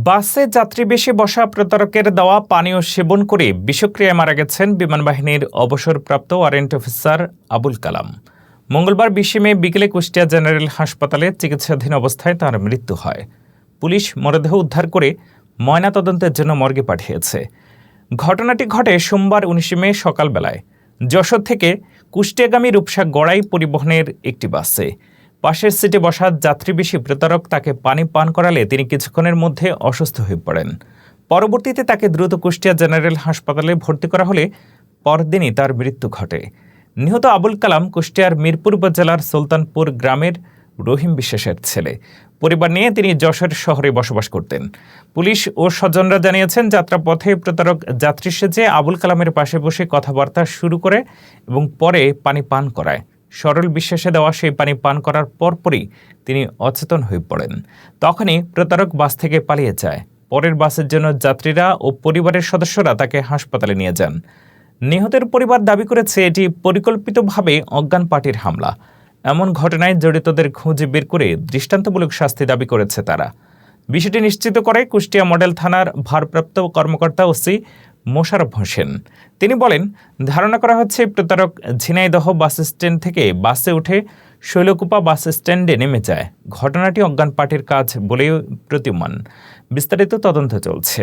বাসে যাত্রী বেশি বসা প্রতারকের দেওয়া পানীয় সেবন করে বিষক্রিয়ায় মারা গেছেন বিমানবাহিনীর অবসরপ্রাপ্ত ওয়ারেন্ট অফিসার আবুল কালাম। মঙ্গলবার 20 মে বিকেলে কুষ্টিয়া জেনারেল হাসপাতালে চিকিৎসাধীন অবস্থায় তার মৃত্যু হয়। পুলিশ মরদেহ উদ্ধার করে ময়নাতদন্তের জন্য মর্গে পাঠিয়েছে। ঘটনাটি ঘটে সোমবার 19 মে সকালবেলায় যশোর থেকে কুষ্টিয়াগামী রূপসা গড়াই পরিবহনের একটি বাসে। পাশের সিটে বসা যাত্রীবেশী প্রতারক তাকে পানি পান করালে তিনি কিছুক্ষণের মধ্যে অসুস্থ হয়ে পড়েন। পরবর্তীতে তাকে দ্রুত কুষ্টিয়া জেনারেল হাসপাতালে ভর্তি করা হলে পরদিনই তার মৃত্যু ঘটে। নিহত আবুল কালাম কুষ্টিয়ার মিরপুর উপজেলার সুলতানপুর গ্রামের রহিম বিশ্বাসের ছেলে। পরিবার নিয়ে তিনি যশোর শহরে বসবাস করতেন। পুলিশ ও স্বজনরা জানিয়েছেন, যাত্রাপথে প্রতারক যাত্রী সেজে আবুল কালামের পাশে বসে কথাবার্তা শুরু করে এবং পরে পানি পান করায়। সরল বিশ্বাসে দেওয়া সেই পানি পান করার পরপরই তিনি অচেতন হয়ে পড়েন। তখনই প্রতারক বাস থেকে পালিয়ে যায়। পরের বাসের জন্য যাত্রীরা ও পরিবারের সদস্যরা তাকে হাসপাতালে নিয়ে যান। নিহতের পরিবার দাবি করেছে এটি পরিকল্পিতভাবে অজ্ঞান পার্টির হামলা। এমন ঘটনায় জড়িতদের খুঁজে বের করে দৃষ্টান্তমূলক শাস্তি দাবি করেছে তারা। বিষয়টি নিশ্চিত করে কুষ্টিয়া মডেল থানার ভারপ্রাপ্ত কর্মকর্তা ওসি মোশাররফ হোসেন। তিনি বলেন, ধারণা করা হচ্ছে প্রতারক ঝিনাইদহ বাস স্ট্যান্ড থেকে বাসে উঠে শৈলকুপা বাস স্ট্যান্ডে নেমে যায়। ঘটনাটি অজ্ঞান পার্টির কাজ বলেও প্রতীয়মান। বিস্তারিত তদন্ত চলছে।